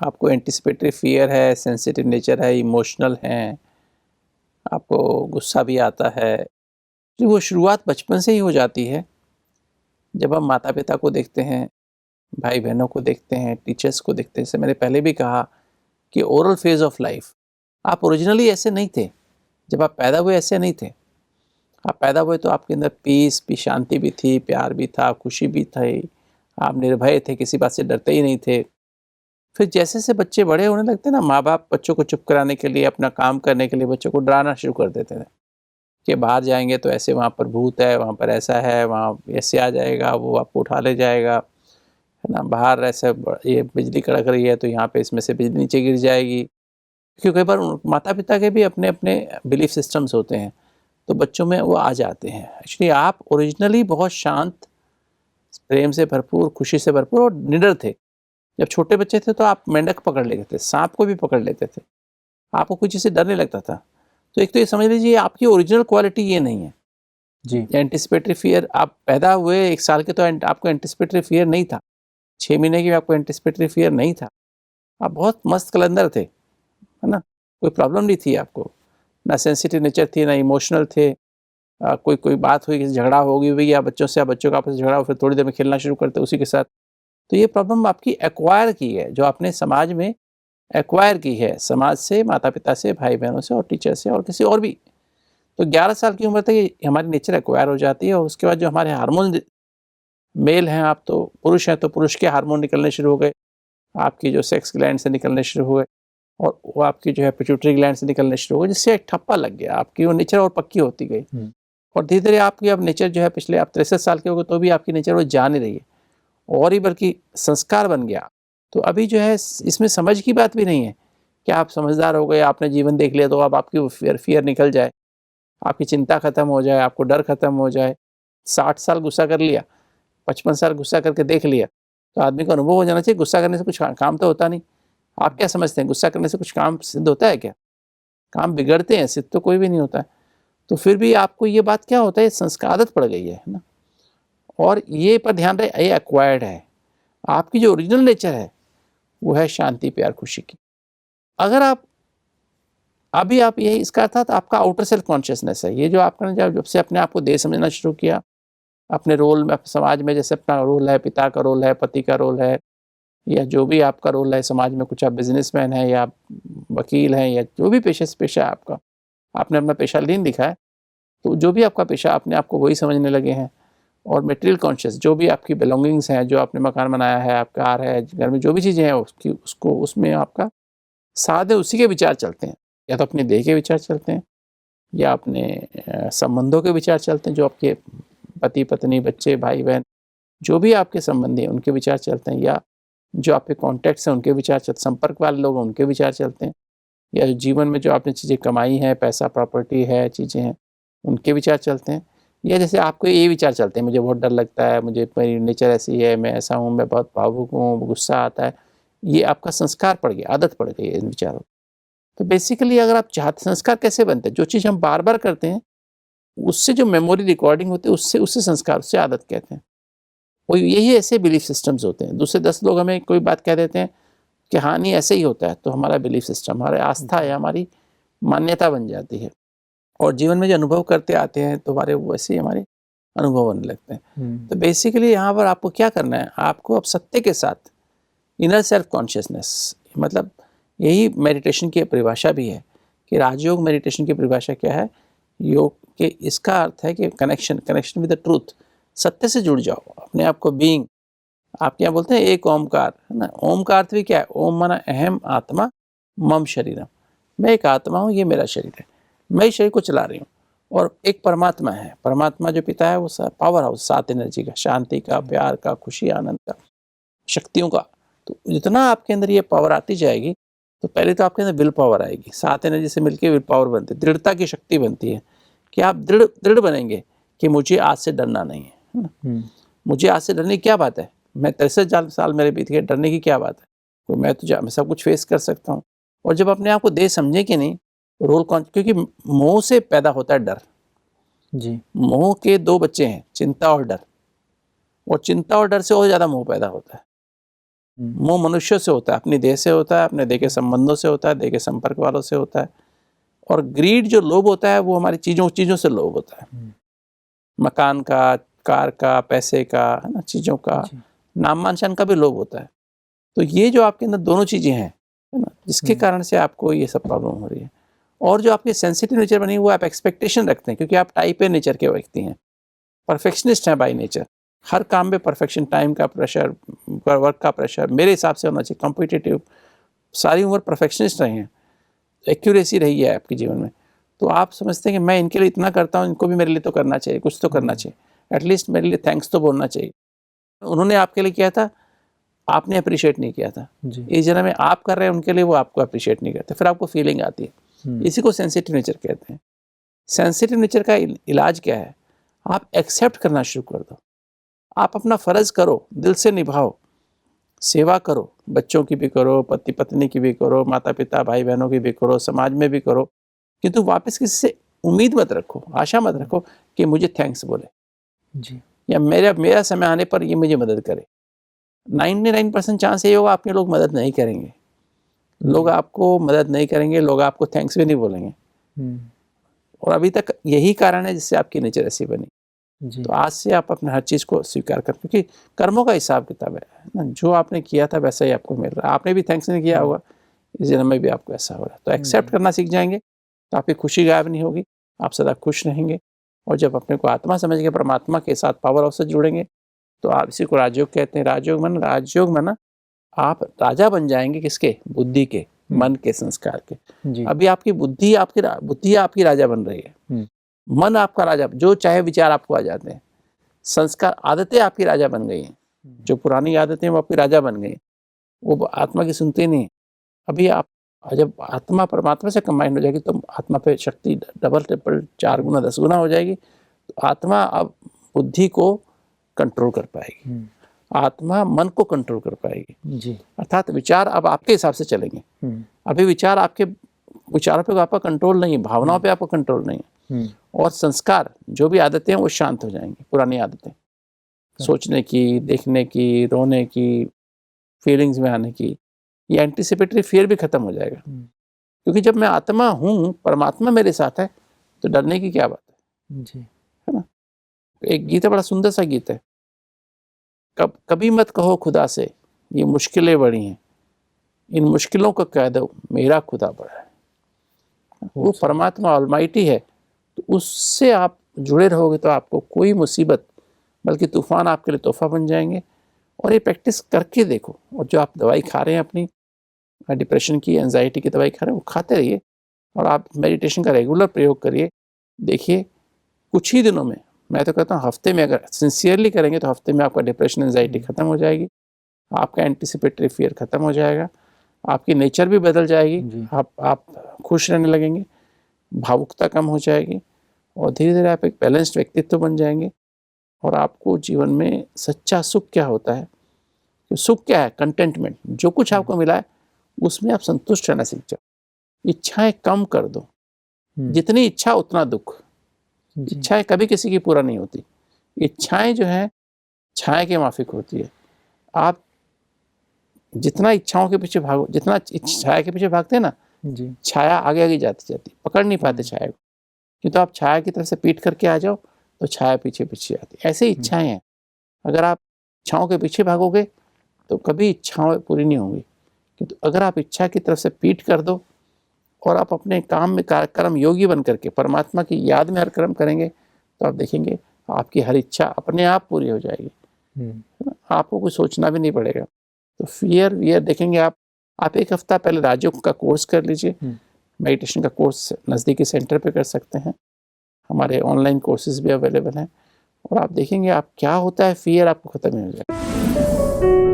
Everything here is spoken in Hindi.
आपको एंटिसिपेटरी फियर है, सेंसिटिव नेचर है, इमोशनल हैं, आपको गुस्सा भी आता है। तो वो शुरुआत बचपन से ही हो जाती है। जब हम माता-पिता को देखते हैं, भाई-बहनों को देखते हैं, टीचर्स को देखते हैं, जैसे मैंने पहले भी कहा कि ओरल फेज़ ऑफ लाइफ़, आप ओरिजिनली ऐसे नहीं थे। जब आप पैदा हुए ऐसे नहीं थे। आप पैदा हुए तो आपके अंदर पीस भी, शांति भी थी, प्यार भी था, खुशी भी थी, आप निर्भय थे, किसी बात से डरते ही नहीं थे। फिर जैसे-जैसे बच्चे बड़े होने लगते हैं ना, माँ-बाप बच्चों को चुप कराने के लिए, अपना काम करने के लिए बच्चों को डराना शुरू कर देते थे कि बाहर जाएँगे तो ऐसे वहाँ पर भूत है, वहाँ पर ऐसा है, वहाँ ऐसे आ जाएगा, वो आपको उठा ले जाएगा, है ना? बाहर ऐसे ये बिजली कड़क रही है तो यहाँ पे इसमें से बिजली नीचे गिर जाएगी। क्योंकि कई बार माता-पिता के भी अपने-अपने बिलीफ सिस्टम्स होते हैं, तो बच्चों में वो आ जाते हैं। एक्चुअली आप ओरिजिनली बहुत शांत, प्रेम से भरपूर, खुशी से भरपूर और निडर थे। जब छोटे बच्चे थे तो आप मेंढक पकड़ लेते थे, साँप को भी पकड़ लेते थे। आपको कोई चीज़ से डर नहीं लगता था। तो एक तो ये समझ लीजिए आपकी ओरिजिनल क्वालिटी ये नहीं है। जी। एंटिसिपेटरी फ़ियर, आप पैदा हुए 1 साल के तो आपको एंटिसिपेटरी फ़ियर नहीं था। 6 महीने की आपको एंटिसिपेटरी फ़ियर नहीं था। आप बहुत मस्त कलंदर थे, है ना? कोई प्रॉब्लम नहीं थी आपको। ना सेंसिटिव नेचर थी, ना इमोशनल थे। कोई बात हुई, किसी झगड़ा हो गई या बच्चों से या बच्चों का आपस में झगड़ा हो, फिर थोड़ी देर में खेलना शुरू करते उसी के साथ। तो ये प्रॉब्लम आपकी एक्वायर की है, जो आपने समाज में एक्वायर की है, समाज से, माता-पिता से, भाई-बहनों से और टीचर से और किसी और भी। तो 11 साल की उम्र तक ये हमारी नेचर एक्वायर हो जाती है और उसके बाद जो हमारे हार्मोन, मेल हैं आप तो पुरुष हैं तो पुरुष के हार्मोन निकलने शुरू हो गए, आपकी जो सेक्स ग्लैंड से निकलने शुरू हुए और वो आपकी जो है पिट्यूटरी ग्लैंड से निकलने शुरू हो गए, जिससे एक ठप्पा लग गया, आपकी वो नेचर और पक्की होती गई। और धीरे-धीरे आपकी अब नेचर जो है, पिछले आप 63 साल के हो गए तो भी आपकी नेचर वो जा नहीं रही है और ही बल्कि संस्कार बन गया। तो अभी जो है इसमें समझ की बात भी नहीं है कि आप समझदार हो गए, आपने जीवन देख लिया तो अब आपकी वो फ़ियर निकल जाए, आपकी चिंता खत्म हो जाए, आपको डर खत्म हो जाए। 60 साल गुस्सा कर लिया, 55 साल गुस्सा करके देख लिया, तो आदमी को अनुभव हो जाना चाहिए गुस्सा करने से कुछ काम तो होता नहीं। आप क्या समझते हैं, गुस्सा करने से कुछ काम सिद्ध होता है क्या? काम बिगड़ते हैं, सिद्ध तो कोई भी नहीं होता है। तो फिर भी आपको ये बात क्या होता है, संस्कार आदत पड़ गई है ना? और ये पर ध्यान रहे, ये एक्वायर्ड है। आपकी जो ओरिजिनल नेचर है, वो है शांति, प्यार, खुशी की। अगर आप अभी आप यही इसका अर्थात आपका आउटर सेल्फ कॉन्शियसनेस है। ये जो आपने जब से अपने आप को देह समझना शुरू किया, अपने रोल में समाज में, जैसे अपना रोल है, पिता का रोल है, पति का रोल है, या जो भी आपका रोल है समाज में, कुछ आप बिजनेसमैन हैं या वकील हैं या जो भी पेशे से पेशा है आपका, आपने अपना पेशा लीन लिखा है, तो जो भी आपका पेशा, अपने आप को वही समझने लगे हैं। और मटेरियल कॉन्शियस, जो भी आपकी बिलोंगिंग्स हैं, जो आपने मकान बनाया है, आप कार है, घर में जो भी चीज़ें हैं उसकी उसको उसमें आपका साथ है, उसी के विचार चलते हैं। या तो अपने देह के विचार चलते हैं या अपने संबंधों के विचार चलते हैं, जो आपके पति पत्नी, बच्चे, भाई बहन, जो भी आपके संबंधी हैं उनके विचार चलते हैं, या जो आपके कॉन्टैक्ट्स हैं उनके विचार चलते, संपर्क वाले लोग हैं उनके विचार चलते हैं, या जीवन में जो आपने चीज़ें कमाई हैं, पैसा, प्रॉपर्टी है, चीज़ें हैं, उनके विचार चलते हैं। या जैसे आपको ये विचार चलते हैं, मुझे बहुत डर लगता है, मुझे, मेरी नेचर ऐसी है, मैं ऐसा हूँ, मैं बहुत भावुक हूँ, गुस्सा आता है। ये आपका संस्कार पड़ गया, आदत पड़ गई है इन विचारों। तो बेसिकली अगर आप चाहते, संस्कार कैसे बनते हैं? जो चीज़ हम बार-बार करते हैं, उससे जो मेमोरी रिकॉर्डिंग होती है, उससे संस्कार, उससे आदत कहते हैं। और यही ऐसे बिलीफ सिस्टम्स होते हैं। दूसरे 10 लोग हमें कोई बात कह देते हैं कि हाँ, नहीं ऐसे ही होता है, तो हमारा बिलीफ सिस्टम, हमारी आस्था है, हमारी मान्यता बन जाती है। और जीवन में जो अनुभव करते आते हैं तो हमारे वैसे ही हमारे अनुभव होने लगते हैं। तो बेसिकली यहाँ पर आपको क्या करना है, आपको अब सत्य के साथ इनर सेल्फ कॉन्शियसनेस, मतलब यही मेडिटेशन की परिभाषा भी है कि राजयोग मेडिटेशन की परिभाषा क्या है, योग के इसका अर्थ है कि कनेक्शन विद द ट्रूथ, सत्य से जुड़ जाओ, अपने आप को बीइंग, आप क्या बोलते हैं एक ओमकार, है ना? ओम का अर्थ भी क्या है, ओम माना अहम आत्मा मम शरीरम, मैं एक आत्मा हूँ, ये मेरा शरीर है, मैं इस शरीर को चला रही हूँ। और एक परमात्मा है, परमात्मा जो पिता है वो पावर हाउस, 7 एनर्जी का, शांति का, प्यार का, खुशी आनंद का, शक्तियों का। तो जितना आपके अंदर ये पावर आती जाएगी, तो पहले तो आपके अंदर विल पावर आएगी, 7 एनर्जी से मिलकर विल पावर बनती है, दृढ़ता की शक्ति बनती है कि आप दृढ़ बनेंगे कि मुझे आज से डरना नहीं है ना? मुझे आज से डरने की क्या बात है, मैं 63 साल मेरे बीत गए, डरने की क्या बात है, तो मैं सब कुछ फेस कर सकता हूँ। और जब अपने आप को दे समझे कि नहीं, रोल कौन, क्योंकि मोह से पैदा होता है डर। जी। मोह के 2 बच्चे हैं, चिंता और डर, और चिंता और डर से और ज़्यादा मोह पैदा होता है। मोह मनुष्यों से होता है, अपनी देह से होता है, अपने देह के संबंधों से होता है, देह के संपर्क वालों से होता है। और ग्रीड जो लोभ होता है वो हमारी चीज़ों से लोभ होता है, मकान का, कार का, पैसे का, है ना, चीज़ों का, नाम मान शान का भी लोभ होता है। तो ये जो आपके अंदर दोनों चीज़ें हैं, है ना, जिसके कारण से आपको ये सब प्रॉब्लम हो रही है। और जो आपकी सेंसिटिव नेचर बनी हुई, आप एक्सपेक्टेशन रखते हैं, क्योंकि आप टाइप ए नेचर के व्यक्ति हैं, परफेक्शनिस्ट हैं बाय नेचर। हर काम में परफेक्शन, टाइम का प्रेशर, वर्क का प्रेशर मेरे हिसाब से होना चाहिए, कॉम्पिटिटिव, सारी उम्र परफेक्शनिस्ट रहे हैं, एक्यूरेसी रही है आपके जीवन में। तो आप समझते हैं कि मैं इनके लिए इतना करता हूँ, इनको भी मेरे लिए तो करना चाहिए, कुछ तो करना चाहिए, एटलीस्ट मेरे लिए थैंक्स तो बोलना चाहिए। उन्होंने आपके लिए किया था, आपने अप्रिशिएट नहीं किया था। इस जन्म में आप कर रहे हैं उनके लिए, वो आपको अप्रिशिएट नहीं करते, फिर आपको फीलिंग आती है। इसी को सेंसिटिव नेचर कहते हैं। सेंसिटिव नेचर का इलाज क्या है? आप एक्सेप्ट करना शुरू कर दो। आप अपना फ़र्ज़ करो, दिल से निभाओ, सेवा करो, बच्चों की भी करो, पति पत्नी की भी करो, माता पिता भाई बहनों की भी करो, समाज में भी करो, किंतु वापस किसी से उम्मीद मत रखो, आशा मत रखो कि मुझे थैंक्स बोले जी, या मेरा समय आने पर ये मुझे मदद करे। 99% चांस ये होगा आपके लोग मदद नहीं करेंगे, लोग आपको मदद नहीं करेंगे, लोग आपको थैंक्स भी नहीं बोलेंगे। और अभी तक यही कारण है जिससे आपकी नेचर ऐसी बनी। तो आज से आप अपने हर चीज़ को स्वीकार करें, क्योंकि कर्मों का हिसाब किताब है ना, जो आपने किया था वैसा ही आपको मिल रहा है। आपने भी थैंक्स नहीं किया होगा, इस जन्म में भी आपको ऐसा हो रहा है। तो एक्सेप्ट करना सीख जाएंगे तो आपकी खुशी गायब नहीं होगी, आप सदा खुश रहेंगे। और जब अपने को आत्मा समझ के परमात्मा के साथ पावर हाउस से जुड़ेंगे तो आप इसी को राजयोग कहते हैं। राजयोग मन आप राजा बन जाएंगे, किसके? बुद्धि के, मन के, संस्कार के। अभी आपकी बुद्धि आपकी राजा बन रही है, मन आपका राजा, जो चाहे विचार आपको आ जाते हैं, संस्कार, आदतें आपकी राजा बन गई हैं, जो पुरानी आदतें वो आपकी राजा बन गई, वो आत्मा की सुनती नहीं। अभी आप जब आत्मा परमात्मा से कंबाइन हो जाएगी तो आत्मा पे शक्ति डबल ट्रिपल 4 गुना 10 गुना हो जाएगी। तो आत्मा अब बुद्धि को कंट्रोल कर पाएगी, आत्मा मन को कंट्रोल कर पाएगी जी। अर्थात विचार अब आपके हिसाब से चलेंगे। अभी विचार आपके विचारों पे आपका कंट्रोल नहीं है, भावनाओं पे आपका कंट्रोल नहीं है। और संस्कार, जो भी आदतें हैं वो शांत हो जाएंगी। पुरानी आदतें, सोचने की, देखने की, रोने की, फीलिंग्स में आने की, ये एंटीसिपेटरी फियर भी खत्म हो जाएगा। क्योंकि जब मैं आत्मा हूँ, परमात्मा मेरे साथ है, तो डरने की क्या बात है जी, है ना। एक गीत है, बड़ा सुंदर सा गीत है, कभी मत कहो खुदा से ये मुश्किलें बड़ी हैं, इन मुश्किलों को कह दो मेरा खुदा बड़ा है। वो परमात्मा ऑलमाइटी है, तो उससे आप जुड़े रहोगे तो आपको कोई मुसीबत, बल्कि तूफान आपके लिए तोहफा बन जाएंगे। और ये प्रैक्टिस करके देखो। और जो आप दवाई खा रहे हैं अपनी डिप्रेशन की, एंजाइटी की दवाई खा रहे हैं, वो खाते रहिए और आप मेडिटेशन का रेगुलर प्रयोग करिए। देखिए कुछ ही दिनों में, मैं तो कहता हूँ हफ्ते में, अगर सिंसियरली करेंगे तो हफ्ते में आपका डिप्रेशन, एंजाइटी खत्म हो जाएगी, आपका एंटीसिपेटरी फियर खत्म हो जाएगा, आपकी नेचर भी बदल जाएगी, आप खुश रहने लगेंगे, भावुकता कम हो जाएगी और धीरे धीरे आप एक बैलेंस्ड व्यक्तित्व बन जाएंगे। और आपको जीवन में सच्चा सुख क्या होता है, सुख क्या है? कंटेंटमेंट। जो कुछ आपको मिला है उसमें आप संतुष्ट रहना सीख जाओ। इच्छाएं कम कर दो, जितनी इच्छा उतना दुख। इच्छाएं कभी किसी की पूरा नहीं होती, इच्छाएं जो है छाया के माफिक होती है। आप जितना इच्छाओं के पीछे भागो, जितना छाया के पीछे भागते हैं ना जी, छाया आगे आगे जाती जाती, पकड़ नहीं पाते छाया को। किंतु आप छाया की तरफ से पीट करके आ जाओ तो छाया पीछे पीछे आती। ऐसे इच्छाएं हैं, अगर आप इच्छाओं के पीछे भागोगे तो कभी इच्छाएं पूरी नहीं होंगी। किंतु अगर आप इच्छा की तरफ से पीट कर दो और आप अपने काम में कर्म योगी बन करके परमात्मा की याद में हर कर्म करेंगे तो आप देखेंगे आपकी हर इच्छा अपने आप पूरी हो जाएगी। आपको कुछ सोचना भी नहीं पड़ेगा। तो फियर वियर देखेंगे आप 1 हफ्ता पहले राजयोग का कोर्स कर लीजिए। मेडिटेशन का कोर्स नज़दीकी सेंटर पे कर सकते हैं, हमारे ऑनलाइन कोर्सेज भी अवेलेबल हैं। और आप देखेंगे आप क्या होता है, फियर आपको खत्म हो जाएगा।